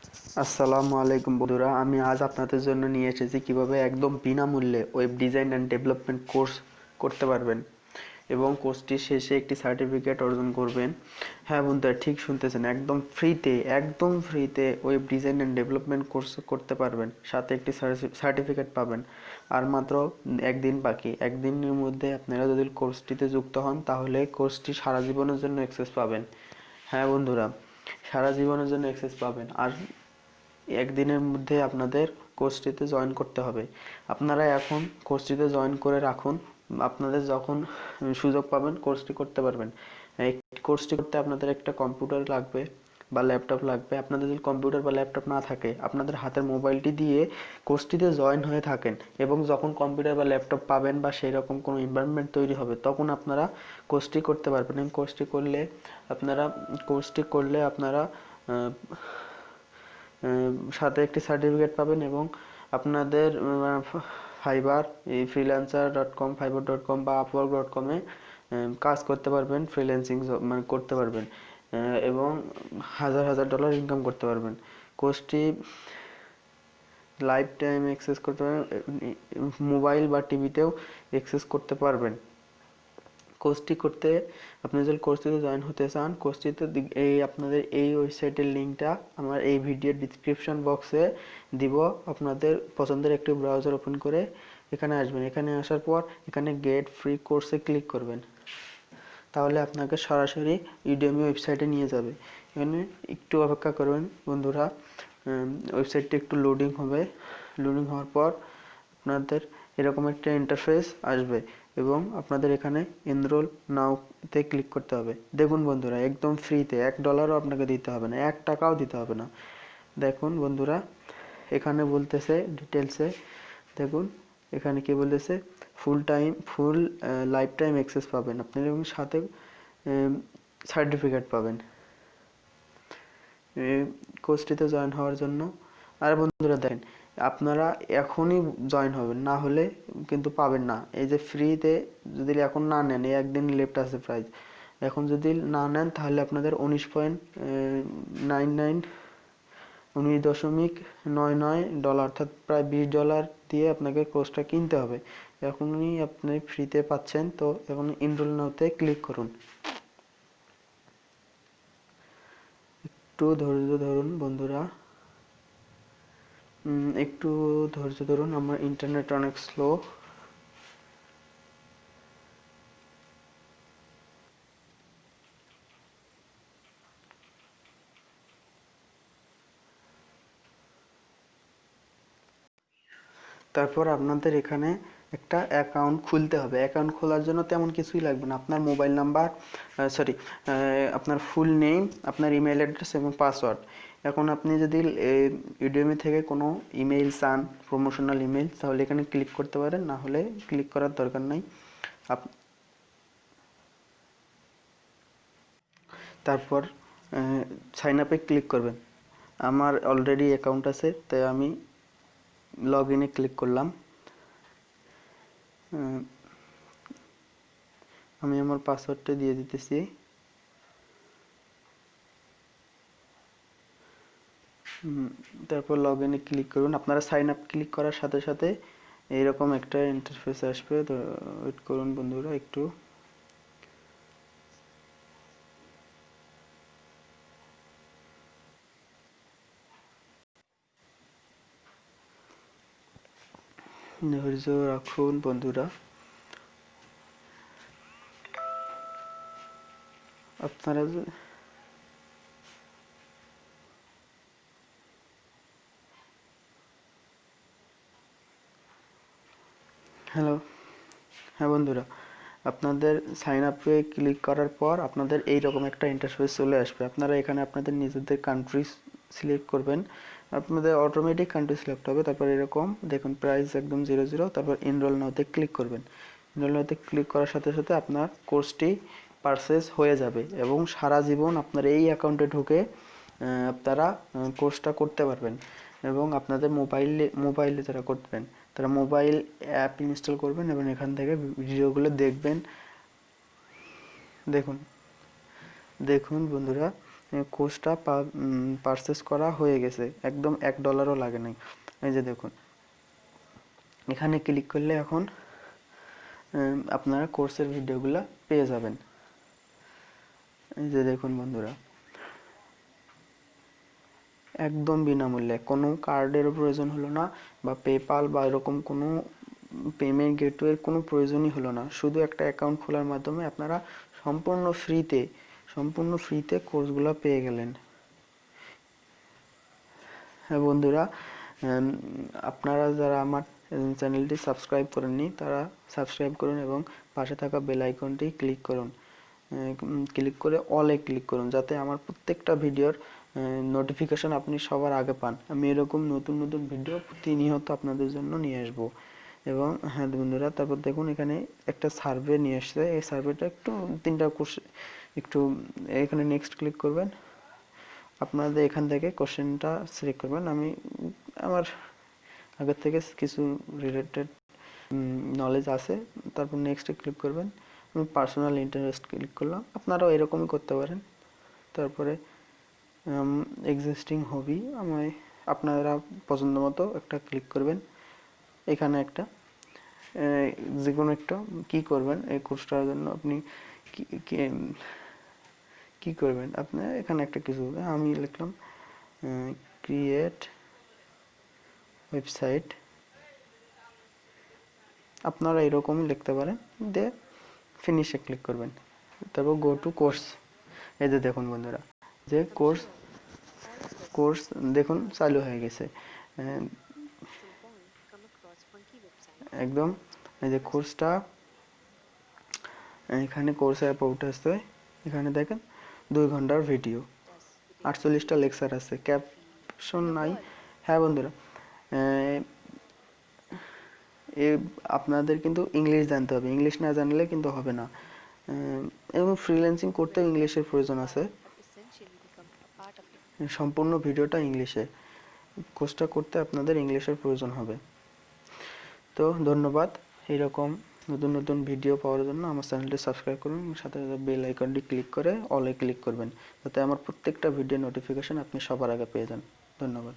আসসালামু আলাইকুম বন্ধুরা, আমি আজ আপনাদের জন্য নিয়ে এসেছি কিভাবে একদম বিনামূল্যে web design and development course করতে পারবেন এবং কোর্সটির শেষে একটি সার্টিফিকেট অর্জন করবেন। হ্যাঁ বন্ধুরা, ঠিক শুনতেছেন, একদম ফ্রিতে web design and development course করতে পারবেন, সাথে একটি সার্টিফিকেট পাবেন। আর মাত্র একদিন বাকি, একদিনের মধ্যে আপনারা যদি কোর্সটিতে যুক্ত হন তাহলে কোর্সটি সারা জীবনের জন্য অ্যাক্সেস পাবেন। হ্যাঁ বন্ধুরা, সারা জীবনের জন্য অ্যাক্সেস পাবেন। আর একদিনের মধ্যে আপনাদের কোর্সটিতে জয়েন করতে হবে। আপনারা এখন কোর্সটিতে জয়েন করে রাখুন, আপনাদের যখন সুযোগ পাবেন কোর্সটি করতে পারবেন। এই কোর্সটি করতে আপনাদের একটা কম্পিউটার লাগবে বা ল্যাপটপ লাগবে। আপনাদের যদি কম্পিউটার বা ল্যাপটপ না থাকে, আপনাদের হাতের মোবাইলটি দিয়ে কোর্সটিতে জয়েন হয়ে থাকেন এবং যখন কম্পিউটার বা ল্যাপটপ পাবেন বা সেই রকম কোনো এনভায়রনমেন্ট তৈরি হবে তখন আপনারা কোর্সটি করতে পারবেন। এবং কোর্সটি করলে আপনারা সাথে একটি সার্টিফিকেট পাবেন এবং আপনাদের ফাইবার fiverr.com বা upwork.com-এ কাজ করতে পারবেন, ফ্রিল্যান্সিং মানে করতে পারবেন এবং হাজার হাজার ডলার ইনকাম করতে পারবেন। কোর্সটি লাইফ টাইম অ্যাক্সেস করতে পারবেন, মোবাইল বা টিভিতেও অ্যাক্সেস করতে পারবেন। কোর্সটি করতে আপনি যদি কোর্সটিতে জয়েন হতে চান, কোর্সটিতে আপনাদের এই ওয়েবসাইটের লিঙ্কটা আমার এই ভিডিওর ডিসক্রিপশন বক্সে দিব। আপনাদের পছন্দের একটি ব্রাউজার ওপেন করে এখানে আসবেন। এখানে আসার পর এখানে গেট ফ্রি কোর্সে ক্লিক করবেন, তাহলে আপনাকে সরাসরি ইউডেমি ওয়েবসাইটে নিয়ে যাবে। এখানে একটু অপেক্ষা করবেন বন্ধুরা, ওয়েবসাইটটি একটু লোডিং হবে। লোডিং হওয়ার পর আপনাদের এরকম একটা ইন্টারফেস আসবে এবং আপনাদের এখানে এনরোল নাওতে ক্লিক করতে হবে। দেখুন বন্ধুরা, একদম ফ্রিতে, $1 আপনাকে দিতে হবে না, $1 দিতে হবে না। দেখুন বন্ধুরা, এখানে বলতেছে ডিটেলসে, দেখুন এখানে কি বলতেছে, ফুল লাইফ টাইম অ্যাক্সেস পাবেন আপনি এবং সাথে সার্টিফিকেট পাবেন কোর্সটিতে জয়েন হওয়ার জন্য। আর বন্ধুরা দেখেন, আপনারা এখনই জয়েন হবেন, না হলে কিন্তু পাবেন না। এই যে ফ্রিতে যদি এখন না নেন, এই একদিন লেফট আছে প্রাইস, এখন যদি না নেন তাহলে আপনাদের 19.99 অর্থাৎ প্রায় $20 দিয়ে আপনাকে কোর্সটা কিনতে হবে। এখনই আপনি ফ্রিতে পাচ্ছেন, তো এখন এনরোল নাওতে ক্লিক করুন। একটু ধৈর্য ধরুন বন্ধুরা, একটু ধৈর্য ধরুন, আমার ইন্টারনেট অনেক স্লো। তারপর আপনাদের এখানে একটা অ্যাকাউন্ট খুলতে হবে। অ্যাকাউন্ট খোলার জন্য তেমন কিছুই লাগবে না, আপনার মোবাইল নাম্বার, আপনার ফুল নেম, আপনার ইমেল অ্যাড্রেস এবং পাসওয়ার্ড। এখন আপনি যদি ইউডেমি থেকে কোনো ইমেইল চান, প্রমোশনাল ইমেইল, তাহলে এখানে ক্লিক করতে পারেন, না হলে ক্লিক করার দরকার নাই। তারপর সাইন আপে ক্লিক করবেন। আমার অলরেডি অ্যাকাউন্ট আছে, তাই আমি লগ ইনে ক্লিক করলাম। আমি আমার পাসওয়ার্ডটা দিয়ে দিতেছি। তারপর লগ ইনে ক্লিক করুন। আপনারা সাইন আপ ক্লিক করার সাথে সাথে এইরকম একটা ইন্টারফেস আসবে, তো ওয়েট করুন বন্ধুরা একটু। ধৈর্য রাখুন বন্ধুরা, আপনারা হ্যালো, হ্যাঁ বন্ধুরা, আপনাদের সাইন আপে ক্লিক করার পর আপনাদের এইরকম একটা ইন্টারফেস চলে আসবে। আপনারা এখানে আপনাদের নিজেদের কান্ট্রি সিলেক্ট করবেন, আপনাদের অটোমেটিক কান্ট্রি সিলেক্ট হবে। তারপর এরকম দেখুন প্রাইস একদম 0, তারপর এনরোল নাওতে ক্লিক করবেন। এনরোল নাওতে ক্লিক করার সাথে সাথে আপনার কোর্সটি পারচেজ হয়ে যাবে এবং সারা জীবন আপনার এই অ্যাকাউন্টে ঢুকে আপনারা কোর্সটা করতে পারবেন। এবং আপনাদের মোবাইলে যারা করবেন তারা মোবাইল অ্যাপ ইনস্টল করবেন এবং এখান থেকে ভিডিওগুলো দেখবেন। দেখুন বন্ধুরা, কোর্সটা পারচেস করা হয়ে গেছে, একদম $1 লাগে নাই। এই যে দেখুন, এখানে ক্লিক করলে এখন আপনারা কোর্সের ভিডিওগুলো পেয়ে যাবেন। এই যে দেখুন বন্ধুরা, একদম বিনামূল্যে, কোনো কার্ডের প্রয়োজন হলো না বা পেপাল বা এরকম কোনো পেমেন্ট গেটওয়ের কোনো প্রয়োজনই হলো না। শুধু একটা অ্যাকাউন্ট খোলার মাধ্যমে আপনারা সম্পূর্ণ ফ্রিতে কোর্সগুলো পেয়ে গেলেন। হ্যাঁ বন্ধুরা, আপনারা যারা আমার চ্যানেলটি সাবস্ক্রাইব করেননি তারা সাবস্ক্রাইব করুন এবং পাশে থাকা বেল আইকনটি ক্লিক করুন। ক্লিক করে অলে ক্লিক করুন, যাতে আমার প্রত্যেকটা ভিডিওর নোটিফিকেশন আপনি সবার আগে পান। আমি এরকম নতুন নতুন ভিডিও প্রতিনিয়ত আপনাদের জন্য নিয়ে আসবো। এবং হ্যাঁ বন্ধুরা, তারপর দেখুন এখানে একটা সার্ভে নিয়ে আসছে। এই সার্ভেটা একটু 3টা কোর্স, একটু এখানে নেক্সট ক্লিক করবেন। আপনাদের এখান থেকে কোশ্চেনটা সিলেক্ট করবেন। আমি আমার আগের থেকে কিছু রিলেটেড নলেজ আছে। তারপর নেক্সটে ক্লিক করবেন। আমি পার্সোনাল ইন্টারেস্ট ক্লিক করলাম, আপনারাও এরকমই করতে পারেন। তারপরে এক্সিস্টিং হবি, আমায় আপনারা পছন্দ মতো একটা ক্লিক করবেন। এখানে একটা যে কোনো একটা কি করবেন এই কোর্সটার জন্য, আপনি কি করবেন, আপনি এখানে একটা কিছু, আমি লিখলাম ক্রিয়েট ওয়েবসাইট। আপনারা এরকমই লিখতে পারেন, দিয়ে ফিনিশে ক্লিক করবেন। তারপর গো টু কোর্স। এই যে দেখুন বন্ধুরা, যে কোর্স দেখুন চালু হয়ে গেছে একদম। এই যে কোর্সটা, এখানে কোর্স অ্যাবাউট আছে, এখানে দেখেন 2 ঘন্টার ভিডিও, 48টা লেকচার আছে, ক্যাপশন নাই। হ্যাঁ বন্ধুরা, আপনাদের কিন্তু ইংলিশ জানতে হবে, ইংলিশ না জানলে কিন্তু হবে না। এবং ফ্রিল্যান্সিং করতেও ইংলিশের প্রয়োজন আছে। সম্পূর্ণ ভিডিওটা ইংলিশে, কোর্সটা করতে আপনাদের ইংলিশের প্রয়োজন হবে। তো ধন্যবাদ। এরকম নতুন নতুন ভিডিও পাওয়ার জন্য আমার চ্যানেলটি সাবস্ক্রাইব করুন, সাথে সাথে বেল আইকনটি ক্লিক করে অলে ক্লিক করবেন, যাতে আমার প্রত্যেকটা ভিডিও নোটিফিকেশন আপনি সবার আগে পেয়ে যান। ধন্যবাদ।